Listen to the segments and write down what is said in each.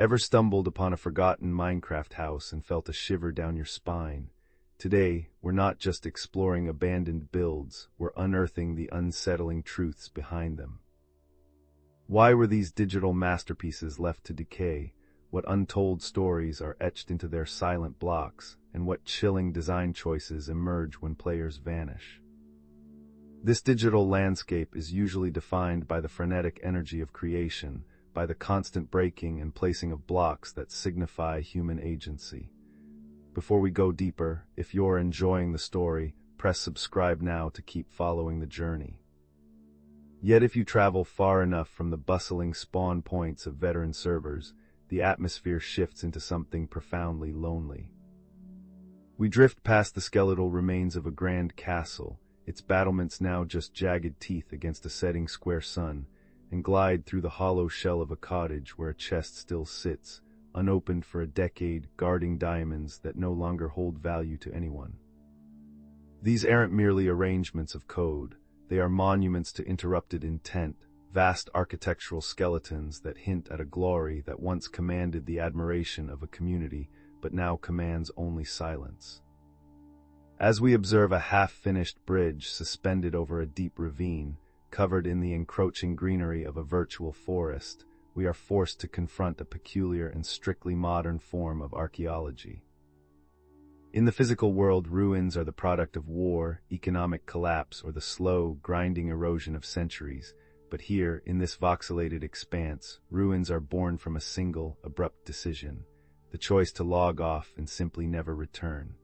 Ever stumbled upon a forgotten Minecraft house and felt a shiver down your spine? Today, we're not just exploring abandoned builds, we're unearthing the unsettling truths behind them. Why were these digital masterpieces left to decay? What untold stories are etched into their silent blocks, and what chilling design choices emerge when players vanish? This digital landscape is usually defined by the frenetic energy of creation, by the constant breaking and placing of blocks that signify human agency. Before we go deeper, if you're enjoying the story, press subscribe now to keep following the journey. Yet if you travel far enough from the bustling spawn points of veteran servers, the atmosphere shifts into something profoundly lonely. We drift past the skeletal remains of a grand castle, its battlements now just jagged teeth against a setting square sun, and glide through the hollow shell of a cottage where a chest still sits, unopened for a decade, guarding diamonds that no longer hold value to anyone. These aren't merely arrangements of code, they are monuments to interrupted intent, vast architectural skeletons that hint at a glory that once commanded the admiration of a community, but now commands only silence. As we observe a half-finished bridge suspended over a deep ravine, covered in the encroaching greenery of a virtual forest, we are forced to confront a peculiar and strictly modern form of archaeology. In the physical world, ruins are the product of war, economic collapse, or the slow, grinding erosion of centuries, but here, in this voxelated expanse, ruins are born from a single, abrupt decision, the choice to log off and simply never return.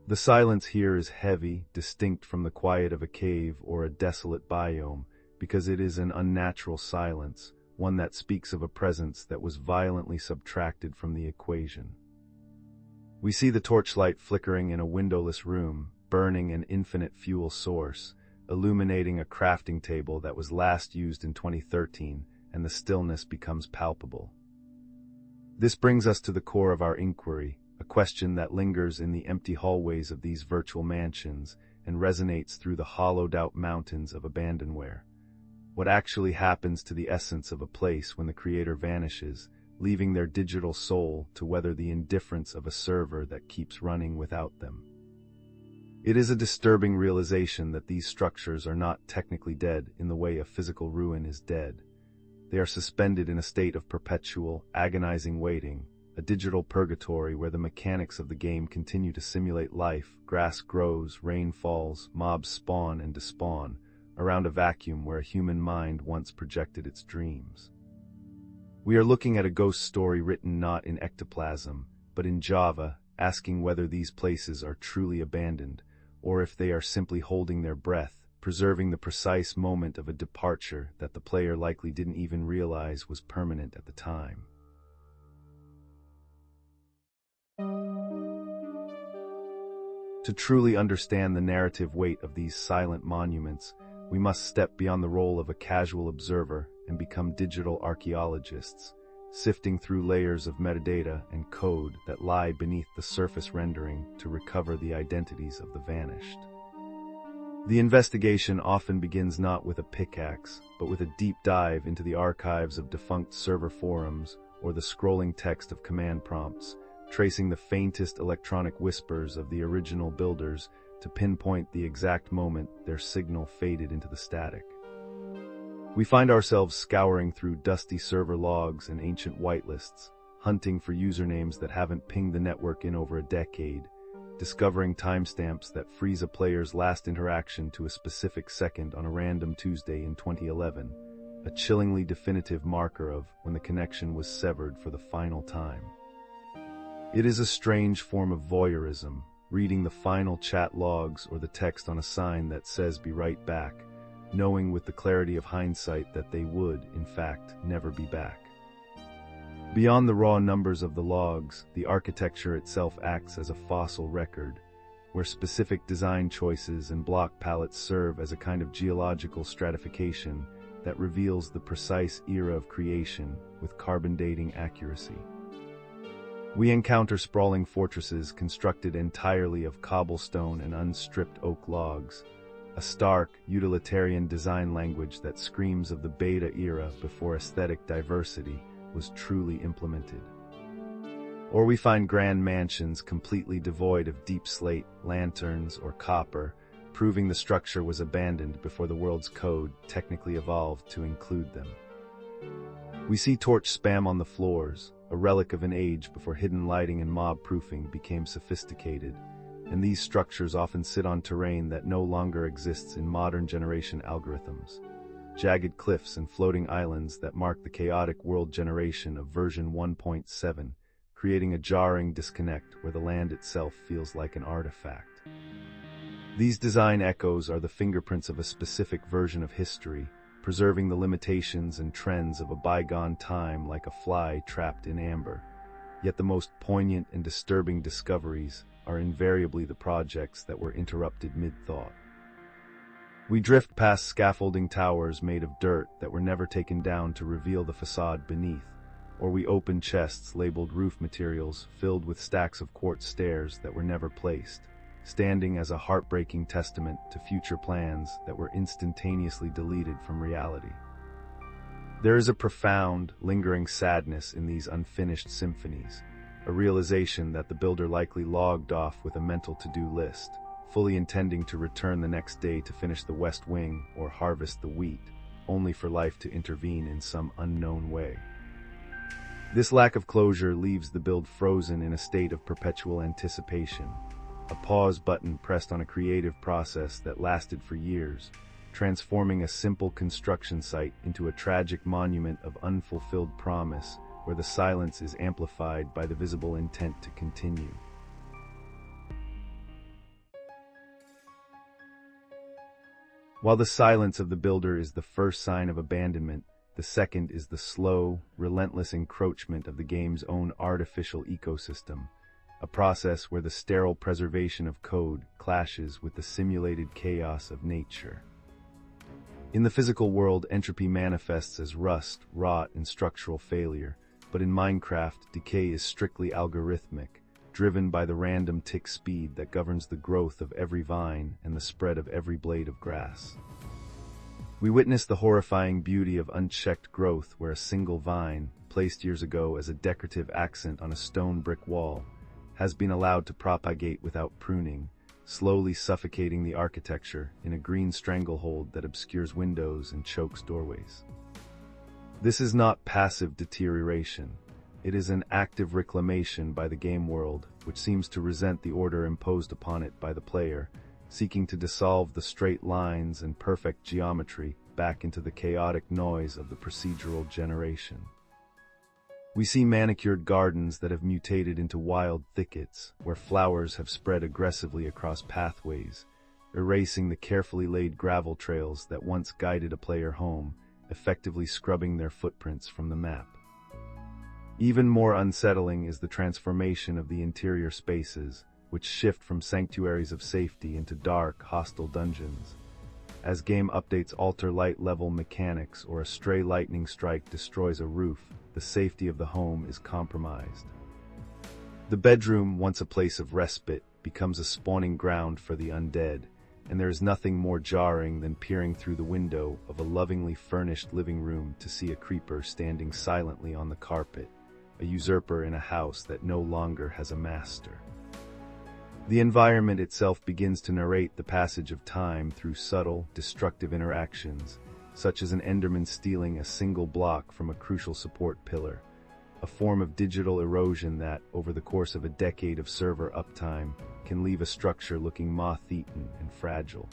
The silence here is heavy, distinct from the quiet of a cave or a desolate biome, because it is an unnatural silence, one that speaks of a presence that was violently subtracted from the equation. We see the torchlight flickering in a windowless room, burning an infinite fuel source, illuminating a crafting table that was last used in 2013, and the stillness becomes palpable. This brings us to the core of our inquiry, a question that lingers in the empty hallways of these virtual mansions and resonates through the hollowed-out mountains of abandonware. What actually happens to the essence of a place when the creator vanishes, leaving their digital soul to weather the indifference of a server that keeps running without them? It is a disturbing realization that these structures are not technically dead in the way a physical ruin is dead. They are suspended in a state of perpetual, agonizing waiting, a digital purgatory where the mechanics of the game continue to simulate life. Grass grows, rain falls, mobs spawn and despawn, around a vacuum where a human mind once projected its dreams. We are looking at a ghost story written not in ectoplasm, but in Java, asking whether these places are truly abandoned, or if they are simply holding their breath, preserving the precise moment of a departure that the player likely didn't even realize was permanent at the time. To truly understand the narrative weight of these silent monuments, we must step beyond the role of a casual observer and become digital archaeologists, sifting through layers of metadata and code that lie beneath the surface rendering to recover the identities of the vanished. The investigation often begins not with a pickaxe, but with a deep dive into the archives of defunct server forums or the scrolling text of command prompts, tracing the faintest electronic whispers of the original builders to pinpoint the exact moment their signal faded into the static. We find ourselves scouring through dusty server logs and ancient whitelists, hunting for usernames that haven't pinged the network in over a decade, discovering timestamps that freeze a player's last interaction to a specific second on a random Tuesday in 2011, a chillingly definitive marker of when the connection was severed for the final time. It is a strange form of voyeurism, reading the final chat logs or the text on a sign that says "be right back," knowing with the clarity of hindsight that they would, in fact, never be back. Beyond the raw numbers of the logs, the architecture itself acts as a fossil record, where specific design choices and block palettes serve as a kind of geological stratification that reveals the precise era of creation with carbon dating accuracy. We encounter sprawling fortresses constructed entirely of cobblestone and unstripped oak logs, a stark, utilitarian design language that screams of the beta era before aesthetic diversity, was truly implemented. Or we find grand mansions completely devoid of deep slate, lanterns, or copper, proving the structure was abandoned before the world's code technically evolved to include them. We see torch spam on the floors, a relic of an age before hidden lighting and mob proofing became sophisticated, and these structures often sit on terrain that no longer exists in modern generation algorithms. Jagged cliffs and floating islands that mark the chaotic world generation of version 1.7, creating a jarring disconnect where the land itself feels like an artifact. These design echoes are the fingerprints of a specific version of history, preserving the limitations and trends of a bygone time like a fly trapped in amber. Yet the most poignant and disturbing discoveries are invariably the projects that were interrupted mid-thought. We drift past scaffolding towers made of dirt that were never taken down to reveal the facade beneath, or we open chests labeled roof materials filled with stacks of quartz stairs that were never placed, standing as a heartbreaking testament to future plans that were instantaneously deleted from reality. There is a profound, lingering sadness in these unfinished symphonies, a realization that the builder likely logged off with a mental to-do list, fully intending to return the next day to finish the west wing or harvest the wheat, only for life to intervene in some unknown way. This lack of closure leaves the build frozen in a state of perpetual anticipation, a pause button pressed on a creative process that lasted for years, transforming a simple construction site into a tragic monument of unfulfilled promise where the silence is amplified by the visible intent to continue. While the silence of the builder is the first sign of abandonment, the second is the slow, relentless encroachment of the game's own artificial ecosystem, a process where the sterile preservation of code clashes with the simulated chaos of nature. In the physical world, entropy manifests as rust, rot, and structural failure, but in Minecraft, decay is strictly algorithmic, driven by the random tick speed that governs the growth of every vine and the spread of every blade of grass. We witness the horrifying beauty of unchecked growth where a single vine, placed years ago as a decorative accent on a stone brick wall, has been allowed to propagate without pruning, slowly suffocating the architecture in a green stranglehold that obscures windows and chokes doorways. This is not passive deterioration. It is an active reclamation by the game world, which seems to resent the order imposed upon it by the player, seeking to dissolve the straight lines and perfect geometry back into the chaotic noise of the procedural generation. We see manicured gardens that have mutated into wild thickets, where flowers have spread aggressively across pathways, erasing the carefully laid gravel trails that once guided a player home, effectively scrubbing their footprints from the map. Even more unsettling is the transformation of the interior spaces, which shift from sanctuaries of safety into dark, hostile dungeons. As game updates alter light level mechanics or a stray lightning strike destroys a roof, the safety of the home is compromised. The bedroom, once a place of respite, becomes a spawning ground for the undead, and there is nothing more jarring than peering through the window of a lovingly furnished living room to see a creeper standing silently on the carpet, a usurper in a house that no longer has a master. The environment itself begins to narrate the passage of time through subtle, destructive interactions, such as an Enderman stealing a single block from a crucial support pillar, a form of digital erosion that, over the course of a decade of server uptime, can leave a structure looking moth-eaten and fragile.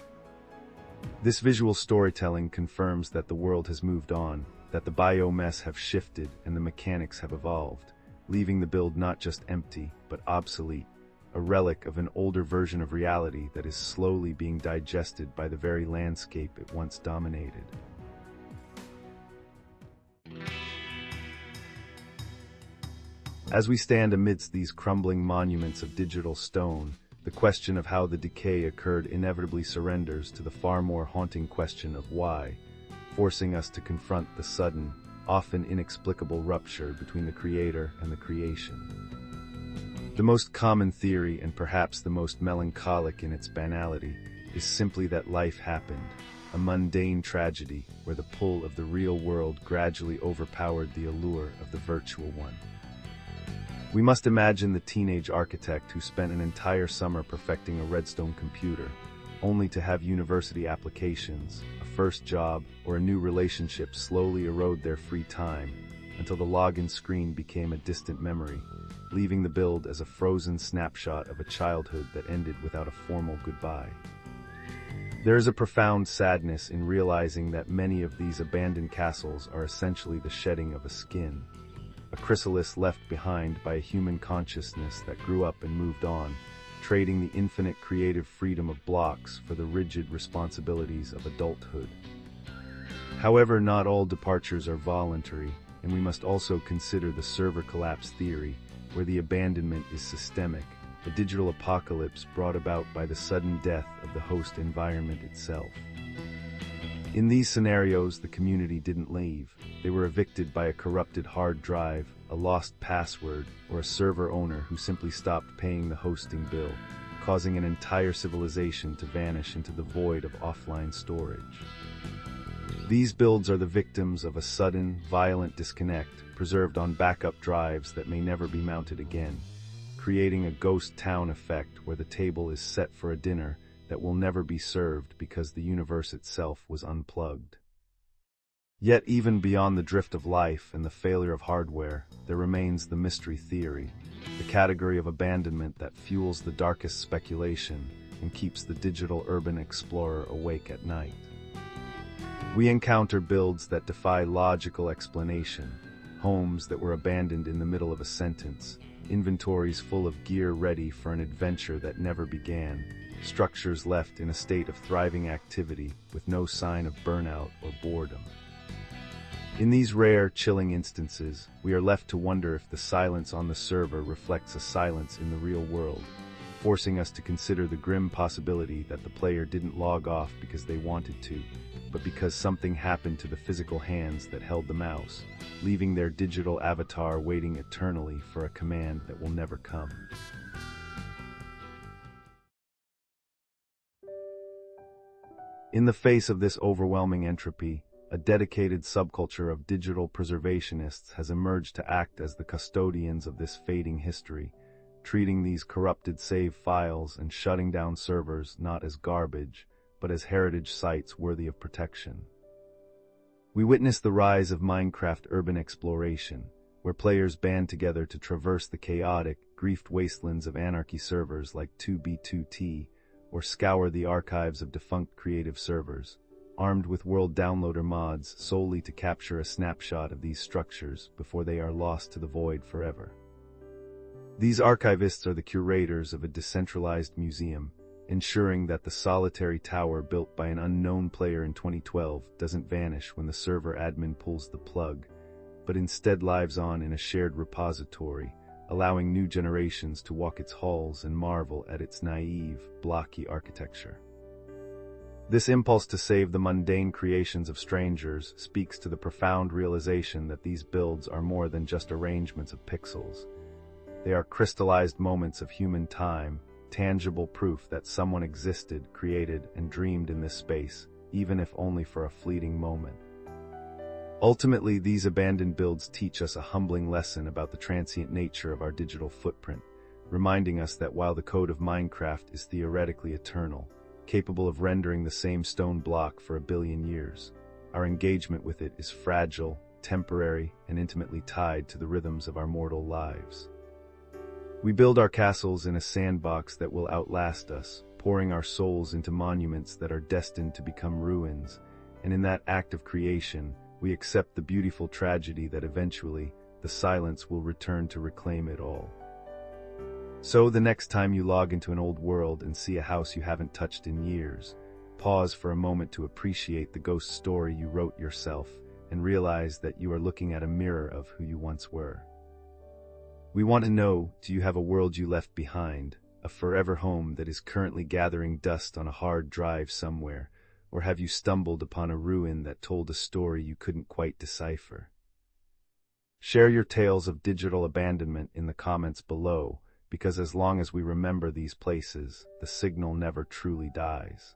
This visual storytelling confirms that the world has moved on, that the biomes have shifted and the mechanics have evolved, leaving the build not just empty, but obsolete, a relic of an older version of reality that is slowly being digested by the very landscape it once dominated. As we stand amidst these crumbling monuments of digital stone, the question of how the decay occurred inevitably surrenders to the far more haunting question of why, forcing us to confront the sudden, often inexplicable rupture between the creator and the creation. The most common theory, and perhaps the most melancholic in its banality, is simply that life happened, a mundane tragedy where the pull of the real world gradually overpowered the allure of the virtual one. We must imagine the teenage architect who spent an entire summer perfecting a redstone computer, only to have university applications, a first job, or a new relationship slowly erode their free time until the login screen became a distant memory, leaving the build as a frozen snapshot of a childhood that ended without a formal goodbye. There is a profound sadness in realizing that many of these abandoned castles are essentially the shedding of a skin, a chrysalis left behind by a human consciousness that grew up and moved on, trading the infinite creative freedom of blocks for the rigid responsibilities of adulthood. However, not all departures are voluntary, and we must also consider the server collapse theory, where the abandonment is systemic, a digital apocalypse brought about by the sudden death of the host environment itself. In these scenarios, the community didn't leave. They were evicted by a corrupted hard drive, a lost password, or a server owner who simply stopped paying the hosting bill, causing an entire civilization to vanish into the void of offline storage. These builds are the victims of a sudden, violent disconnect, preserved on backup drives that may never be mounted again, creating a ghost town effect where the table is set for a dinner that will never be served because the universe itself was unplugged. Yet even beyond the drift of life and the failure of hardware, there remains the mystery theory, the category of abandonment that fuels the darkest speculation and keeps the digital urban explorer awake at night. We encounter builds that defy logical explanation, homes that were abandoned in the middle of a sentence, inventories full of gear ready for an adventure that never began, structures left in a state of thriving activity with no sign of burnout or boredom. In these rare, chilling instances, we are left to wonder if the silence on the server reflects a silence in the real world, forcing us to consider the grim possibility that the player didn't log off because they wanted to, but because something happened to the physical hands that held the mouse, leaving their digital avatar waiting eternally for a command that will never come. In the face of this overwhelming entropy, a dedicated subculture of digital preservationists has emerged to act as the custodians of this fading history, treating these corrupted save files and shutting down servers not as garbage, but as heritage sites worthy of protection. We witness the rise of Minecraft urban exploration, where players band together to traverse the chaotic, griefed wastelands of anarchy servers like 2B2T, or scour the archives of defunct creative servers, armed with world downloader mods solely to capture a snapshot of these structures before they are lost to the void forever. These archivists are the curators of a decentralized museum, ensuring that the solitary tower built by an unknown player in 2012 doesn't vanish when the server admin pulls the plug, but instead lives on in a shared repository, allowing new generations to walk its halls and marvel at its naive, blocky architecture. This impulse to save the mundane creations of strangers speaks to the profound realization that these builds are more than just arrangements of pixels. They are crystallized moments of human time, tangible proof that someone existed, created, and dreamed in this space, even if only for a fleeting moment. Ultimately, these abandoned builds teach us a humbling lesson about the transient nature of our digital footprint, reminding us that while the code of Minecraft is theoretically eternal, capable of rendering the same stone block for 1 billion years, our engagement with it is fragile, temporary, and intimately tied to the rhythms of our mortal lives. We build our castles in a sandbox that will outlast us, pouring our souls into monuments that are destined to become ruins, and in that act of creation, we accept the beautiful tragedy that eventually, the silence will return to reclaim it all. So the next time you log into an old world and see a house you haven't touched in years, pause for a moment to appreciate the ghost story you wrote yourself and realize that you are looking at a mirror of who you once were. We want to know, do you have a world you left behind, a forever home that is currently gathering dust on a hard drive somewhere, or have you stumbled upon a ruin that told a story you couldn't quite decipher? Share your tales of digital abandonment in the comments below, because as long as we remember these places, the signal never truly dies.